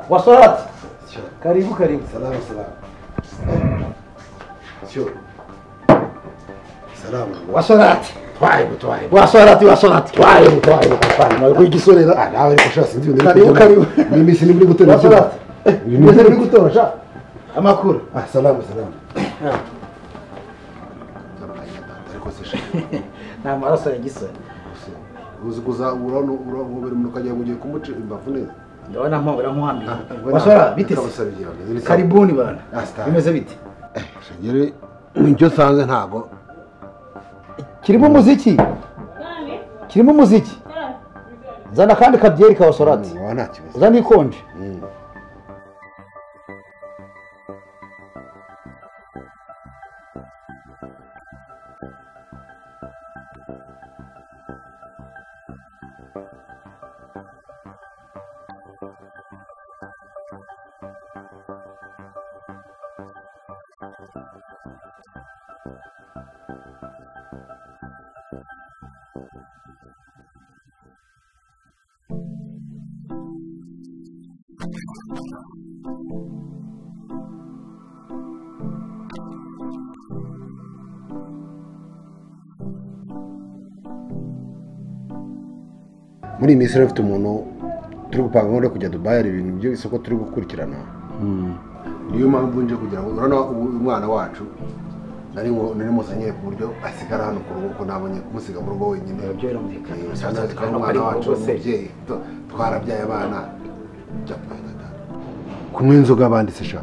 Wasorati. Karibu karibu. Salama salama. Sio. Salama. Wasorati. Twaye. Wasorati. Twaye. Hapana. Kwa igisorera. Nawe ariko shasi ndi. Karibu. Mimi si niburi gutora. Wasorati. Mimi niburi gutora sha. Amakuru. Salama. Ariko se sha. Na maraso ya gisore. Uzi kuza urabera munukajya mugiye kumuca imbavu neza. Ndabona mpobera nkwambi. Wasora bite? Karibuni bana. Bimeze bite? Shagere nicyo sanze ntago. Kirimo muziki? Kirimo muziki? Zana kandi kabyeri ka Wasorati. Wa nta kibazo. Zana ikonje. Muri Misiri afite umuntu turi gupanga ngo kujya Dubai ari ibintu byo isoko turi gukurikirana. Niyo mpamvu nje kugira ngo urana umwana wacu nari muzanye ku buryo asigara hano ku rugo ko nabonye kumusiga mu rugo wenyine. Byo birumvikana. Cyane kandi umwana wacu umubyeyi twarabyaye abana. Kunywa inzoga banditse sha.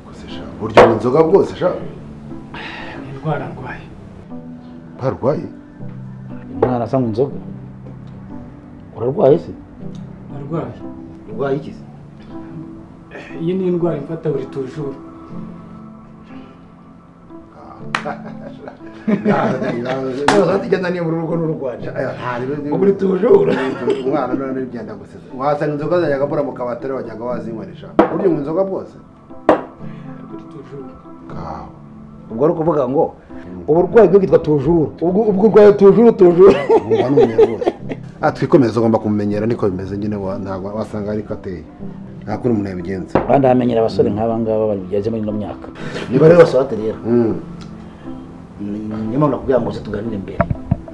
Kose sha. Buryo inzoga bwose sha. Indwara ndwaye. Barwaye? Umwana asanga inzoga. Urarwaye se? Narwaye. Urwaye iki se? Iyi ni indwara imfata buri tujuru. Wasorati genda ni mu rugo n'urugwaje. Buri tujuru. Umwana none bigenda guseza. Wasanga inzoga zajyaga mbura mu kabatari wajyaga wazinywanisha. Buryo mu inzoga bwose? Buri tujuru. Ubwo ari kuvuga ngo uburwayi bwo kitwa tujuru. Ubwo urwaye tujuru. Umva n'umunya rwose. Twikomeza ugomba kumumenyera niko bimeze nyine ntabwo wasanga ari kateye. Ntakuri umuntu yabigenza. Bandi hamenyera abasore nk'aba ngaba bageze muri ino myaka. Niba rero Wasorati rero. Niyo mpamvu nakubwira ngo tuganire imbere.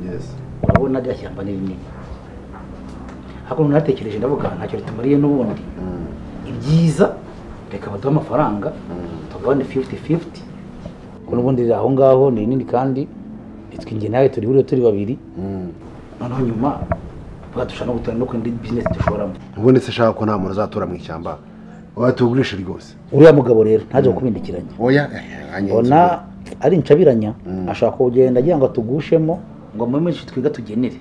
Yes. Urabona rya shyamba ni rinini. Hakuno natekereje ndavuga ntacyo ritumariye n'ubundi. Ibyiza reka baduha amafaranga tugabane 50-50. N'ubundi aho ngaho ni nini kandi itwinge nawe turi buri turi babiri. Noneho nyuma badusha no gutana no kwindi business dushoramo. Ubundi se shaka ko nta muntu uzatura mu ishyamba. Watugurisha rwose. Uriya mugabo rero ntaje kubindikiranya. Oya ona ari incabiranya ashaka kugenda agira ngo tugushemo ngo mu menshi twiga tugenere.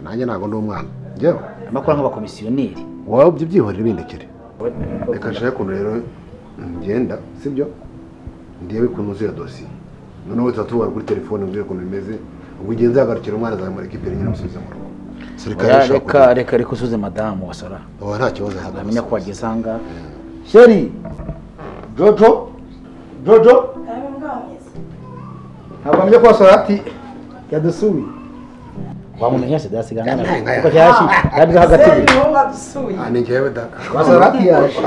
Nanjye nago ndi umwana. Ngewe amakora nk'abakomisiyoneri. Wowe ibyo byihorera bindekere. Reka nshaka kuntu rero ngenda sibyo? Ndiye bikunuze ya dossier. None we tatubara kuri telefone mbye kuntu bimeze. Ubwo ugenze agarukira umwana zamara ikipere nyine musubiza mu rugo. Reka usuze madamu Wasora. Nta kibazo. Agamenya ko wagisanga. Sheri. Jojo. Ntabwo amenya ko Wasorati yadusuye. Wamumenya se dasigana. Kuko cyashi yabiza hagati. Ni ngewe da. Wasorati yaje.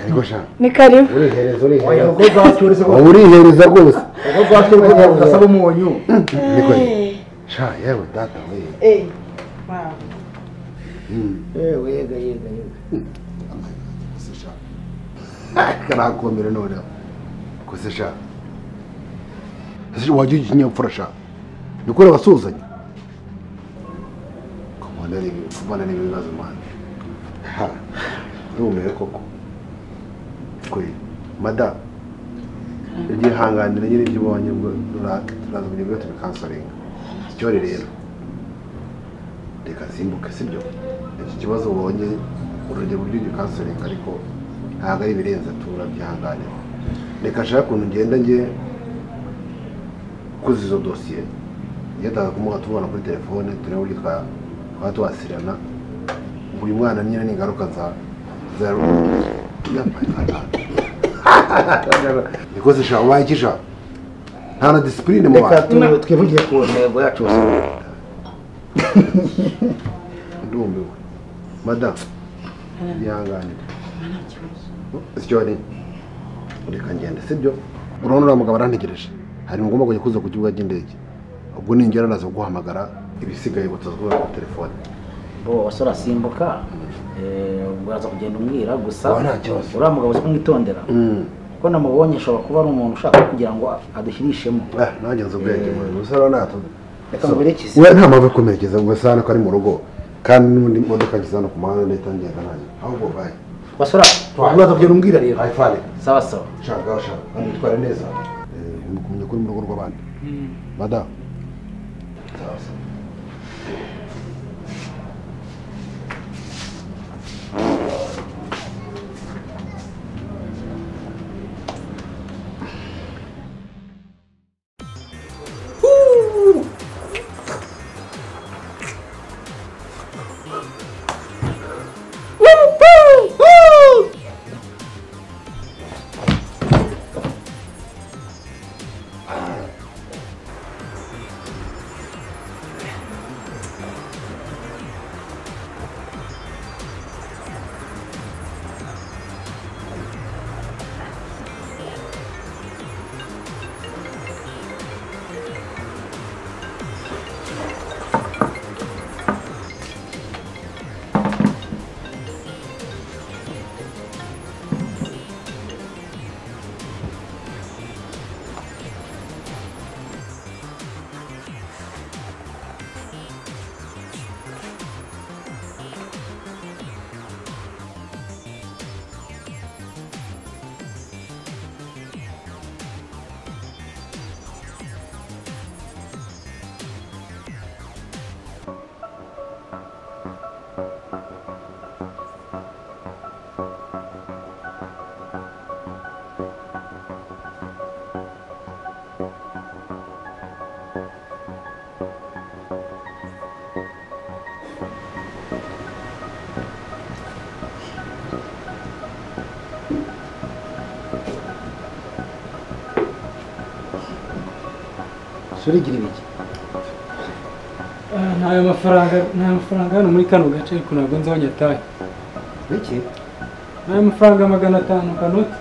Ariko sha. Ni karibu. Oya uko zacyurize ko. Urihereza rwose. Uko zacyurize ko gasaba umunyu. Niko. Sha yewe data we. Wow. Yega. Kusesha. Kana komere none. Kusesha. Sisi waje kinyafura sha. Nikora basuzanya. Kumana ni bibazo mwana. Ha. Rumere koko. Kuri. Mada. Igihe hanganira nyine byibonye ngo turaza byo tubikansaringa. Cyore rero. Reka simbuke sibyo. Iki kibazo ubonye urugero buryo gikansaringa ariko ntabwo ari ibirenze turabyihanganira reka nshaka ukuntu ngenda njye kuzuza izo dosiye ngenda kumuha tubona kuri telefone turebe uburyo twaba twasirana uyu mwana nyine n'ingaruka za nikoze sha ubaye ikisha nta na disipurine mu bantu reka twivugire ku ntego yacu ndumiwe madamu yihanganire sicyo ni reka ngende sibyo urabona uriya mugabo arantegereje hari ngomba kujya kuza ku kibuga cy'indege ubwo ningera naza guhamagara ibisigaye butazwa ku telefone bo wasora simbuka uraza kugenda umbwira gusa nta kibazo uriya mugabo uzi kumwitondera kuko namubonye ashobora kuba ari umuntu ushaka kugira ngo adushyirishemo nanjye nzi ubwenge musara nato reka muberekeze we nta mpamvu yo kumerekeza ngo sana ko ari mu rugo kandi n'undi modoka ngize hano ku muhanda leta ngenda nanjye ahubwo baye wasora uraza kugenda umbwira rero ayifale sawa sawa shaka kandi tware neza kumenya kuri mu rugo rw'abandi madamu sawa sawa surigira ibiki ntayo mafaranga hano muri kano gace ariko ntabwo nzi aho nyataye biki ntayo mafaranga 500 kanoti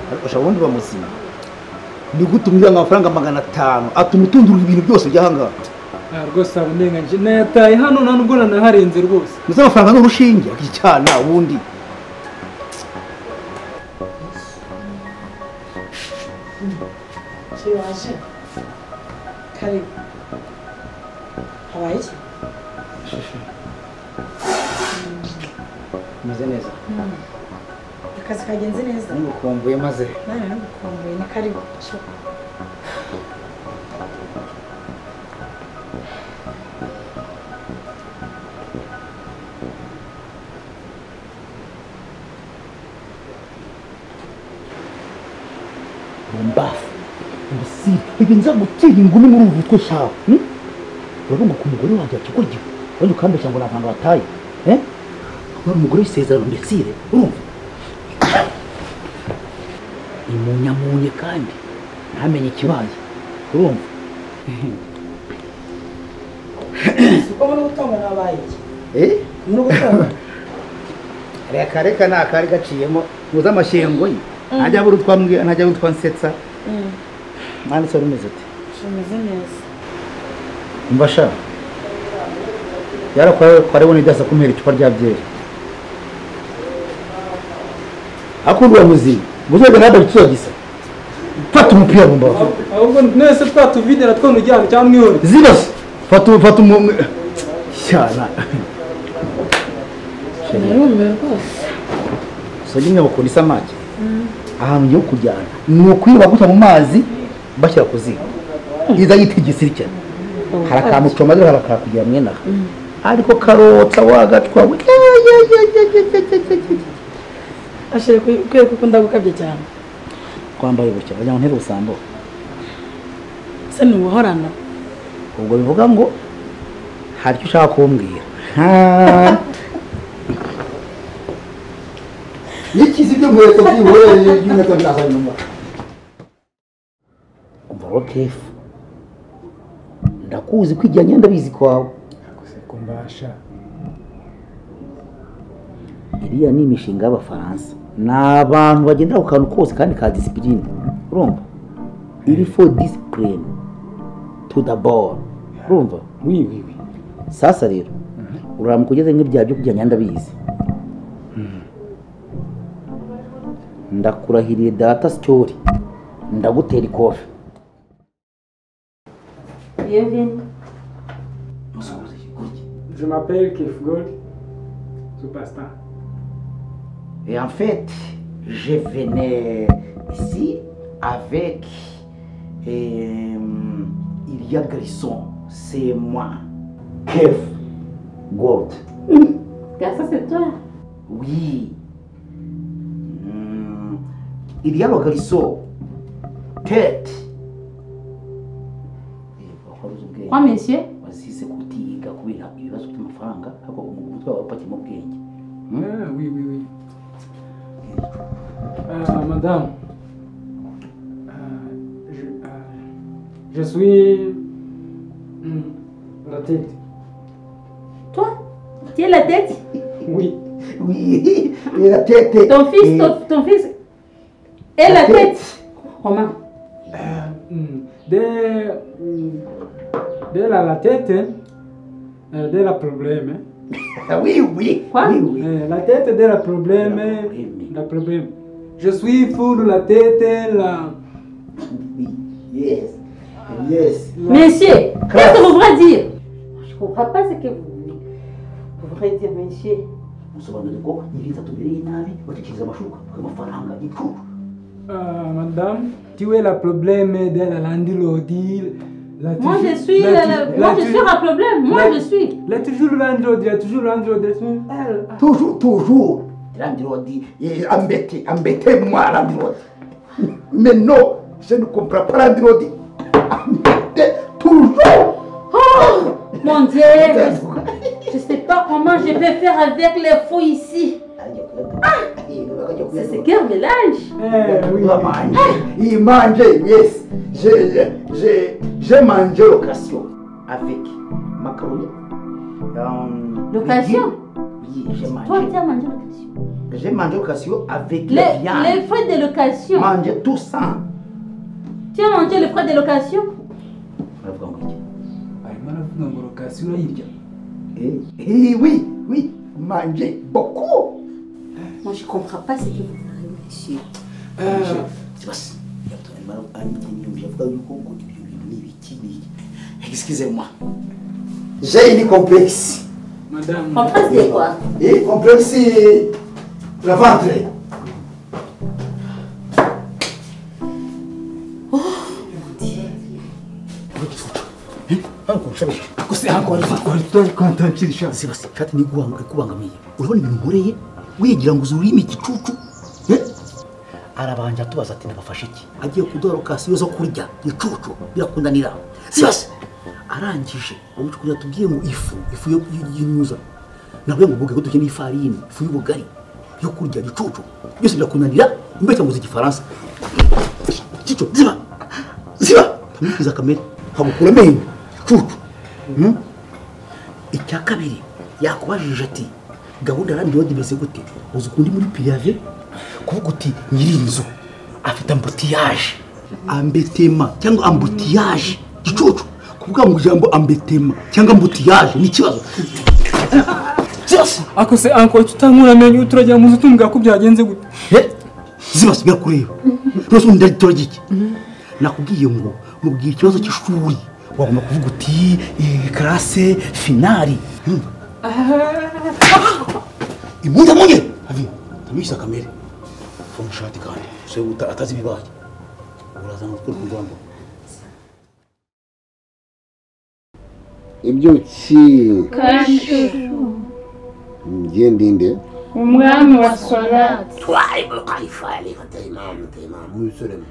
ariko ushaka ubundi bamuzima ni gute umubwira ngo amafaranga 500 atuma utundura ibintu byose by'ahangaha rwose abundenganje nayataye hano nta nubwo nanaharenze rwose muze amafaranga n'urushinge iki cyana ubundi waje karibu habaye iki meze neza akazi kagenze neza ngukumbuye maze nane ngukumbuye ni karibu bombafu mbisi bigenza gutira ingumi muri ubu twe shawe urabona ko umugore wanjye akigurye wanje ukambeshya ngo navanga bataye wari umugore w'isezerano mbesire urumva imunyamunye kandi ntamenye ikibaye urumva uko muri gutonga nabaye iki muri gutonga reka nakari gaciyemo muza amashyengo ye ntajya buri twambwira ntajya buri twansetsa mwana se rumeze ute shumeze neza umva sha yarakwaribona idasa kumera icupa rya byeri akundwa muzima muzoga ntabwo tuzogisa fata umupira mu mbavu ahubwo nese twatuvidera twone ujyana cyangwa mwihore zibase fata cyana narumiwe rwose soje nyabo kuri samaki ahantu yo kujyana ni ukwiba guta mu mazi bashyira ku ziko iza yitigisi cyane harakamucoma rero harakakugira mwena ariko karota wagatwa Ashire kwereka ko ndagukabye cyane. Kwambaye gutya bajya mu ntebe usambo. Se nuhorana. Ubwo bivuga ngo hari icyo ushaka kumbwira. Nikizi byo mweto byihoreye y'umweto byaza nyuma. Umva Rokefu. Ndakuzi kwijyanye ndabizi kwawe. Akose kumbasha. Iriya ni imishinga y'Abafaransa. N'abantu bagendera ku kantu kose kandi ka discipline. Urumva? Il faut discipline. Tout d'abord. Urumva? Oui. Sasa rero uramuka ugeze nk'ibyaha byo kujyanye ndabizi. Ndakurahiriye data story. Ndagutera ikofe. Bienvenue. Je m'appelle Kefgol. Superstar. Et en fait, je venais ici avec il y a Grisson, c'est moi, Kev Gold. Ça c'est toi. Oui. Il y a le Grisson, tête. Quoi, monsieur? Vas-y, c'est kutiga kubera ibibazo by'amafaranga ako umutwe wawe upakira mu bwenge. Oui. Madame, je suis la tête. Toi? Tu es la tête? Oui. Oui, et la tête. Ton fils est la tête. Comment? De la tête, de la problème. Oui. Quoi? Oui. La tête de la problème. La problème. Je suis fou de la tête, la... Oui. Yes. Monsieur, qu'est-ce que vous voulez dire? Je ne comprends pas ce que vous voulez dire, monsieur. Musobanurire ko ibintu tubereye nabi batekereza amashuka amafaranga y'ikuru. Madame, tu es le problème de la landlordie. Moi je suis un problème. Je suis. Il y a toujours landlordie. Toujours. Landlord, embêtez-moi, landlord. Mais non, je ne comprends pas landlord. Embêtez toujours. Oh, mon Dieu. Je ne sais pas comment je vais faire avec les fous ici. C'est ce qu'un mélange. Il mange, yes. J'ai mangé l'occasion avec macaroni. L'occasion? Oui, j'ai mangé. Toi, tu as mangé l'occasion? J'ai mangé l'occasion avec la viande. Les frais de location. Manger tout ça. Tu as mangé les frais de location? Oui, manger beaucoup. Moi, je ne comprends pas ce que vous parlez, monsieur. Excusez-moi. J'ai une complexe. Madame. Complexe de quoi? Et complexe le ventre. Oh, mon Dieu. Fata nikubangamiye urabona ibintu nkoreye wigira ngo uzurime igicucu arabanje atubaza ati nabafashe iki agiye kuduha lokasiyo zo kurya igicucu birakundanira sibase arangije umucukuzi yatubwiye ngo ifu y'inyuza nabwo ngo buge ko dukeneye ifarini ifu y'ubugari yo kurya igicucu byose birakundanira imbere ngo igifaransa igicucu ziba tamwikiza kamere habukura menyo igicucu icya kabiri yakubajije ati gahunda landlord imeze gute uzi kundi muri piyave kuvuga uti nyiri inzu afite ambetema cyangwa ambutiyage gicucu kuvuga mu jambo ambetema cyangwa ambutiyage ni kibazo akose anko tutankura menye turajya mu zutumbwa ko byagenze gute zibasubira kureba rose ndagitora giki nakubwiye ngo mubwira ikibazo cy'ishuri wagomba kuvuga uti classe finale imunda munye avi tamisa kamere umushati kandi so atazi bibaye urazana gukora kujambo ibyo ki ngende umwami wa Solate. Twaye bakayifale katayimam musurem.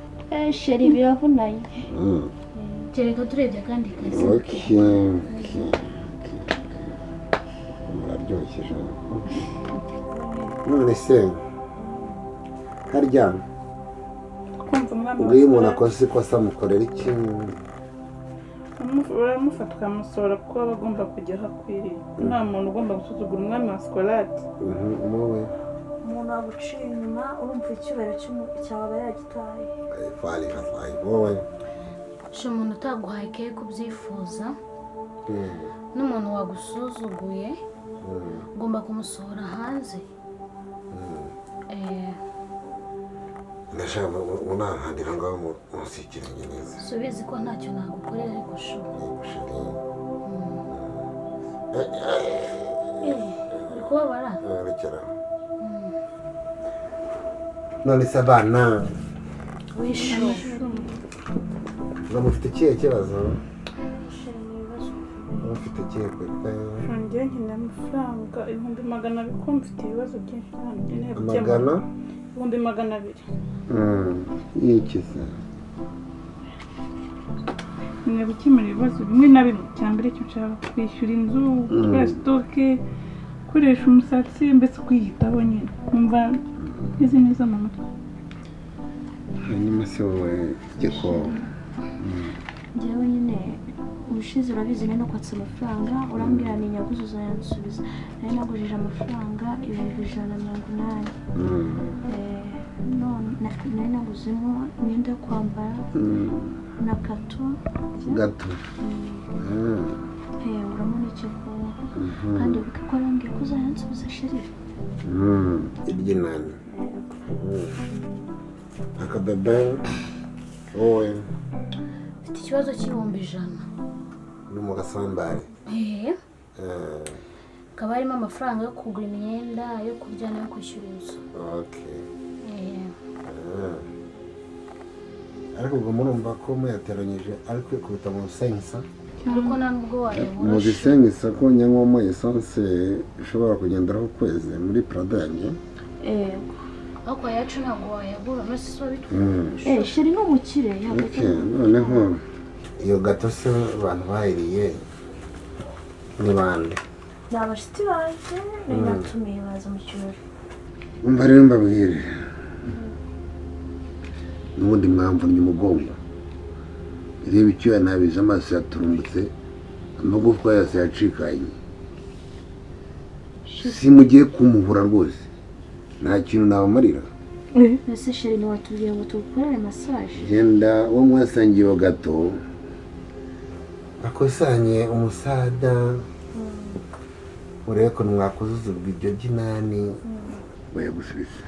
Sheri biravunanye. Kereka turebye kandi kazi. Okay. Muraryoshye. None se harya ubwo umuntu akoze ko asamukorera iki uramufatwa musora kuko aba agomba kujya hakwiriye nta muntu ugomba gusuzugura umwami wa Solate wowe umuntu aguciye inyuma urumva icyubahiro cyaba yagitaye fali wowe sho umuntu utaguhaye keke kubyifuza n'umuntu wagusuzuguye ugomba kumusohora hanze ndashaka unahandira ngaho musikiranye neza subizi ko ntacyo nagukorera ariko sho uri kubabara rekera none se abana wishimye mufite ikihe kibazo mufite ikihe pepe njye nkeneye amafaranga 200,000 kuko mfite ibibazo byinshi cyane amagana 200,000 yikiza ni gukemura ibibazo bimwe na bimwe cyangwa icyo nshaka kwishyura inzu gukora sitoke gukoresha umusatsi mbese kwiyitaho nyine numva izi neza mu mutwe hanyuma se wowe giko njyewe nyine ubushize urabizi nari no kwatsa amafaranga urambwira ni nyaguzo uzayansubiza nari nagujije amafaranga 180. none nari naguzemo imyenda yo kwambara na gato urabona icyo kuba kandi ubikakora mbwiye ko uzayansubiza sheri iryinani akabebe wowe mfite ikibazo cy'100,000 ni mu gasambari kaba harimo amafaranga yo kugura imyenda yo kurya no kwishyura inzu ariko ubwo murumva ko muyateranyije ariko kubita mu sensa ariko ntabwo wayabura mu gisensa ko nyanywamo essence ishobora kugenderaho ukwezi muri Prada yanjye ariko yacu ntabwo wayagura nose so bitwa sheri n'umukire noneho iyo gato se abantu bahiriye ni bande ni abashiti baje nari natumiye baza mu kirori umva rero mbabwire n'ubundi mwamvunnye umugongo reba icyuya nabize amaso yaturumbutse amagufwa yose yacikanye si mugiye kumuhura rwose nta kintu nabamarira ese sheri ntiwatubwiye ngo tugukorere massage genda wo mwasangiye gato akusanye umusada urebe ko mwakuzuzurwa ibyo by'inani bayagusubiza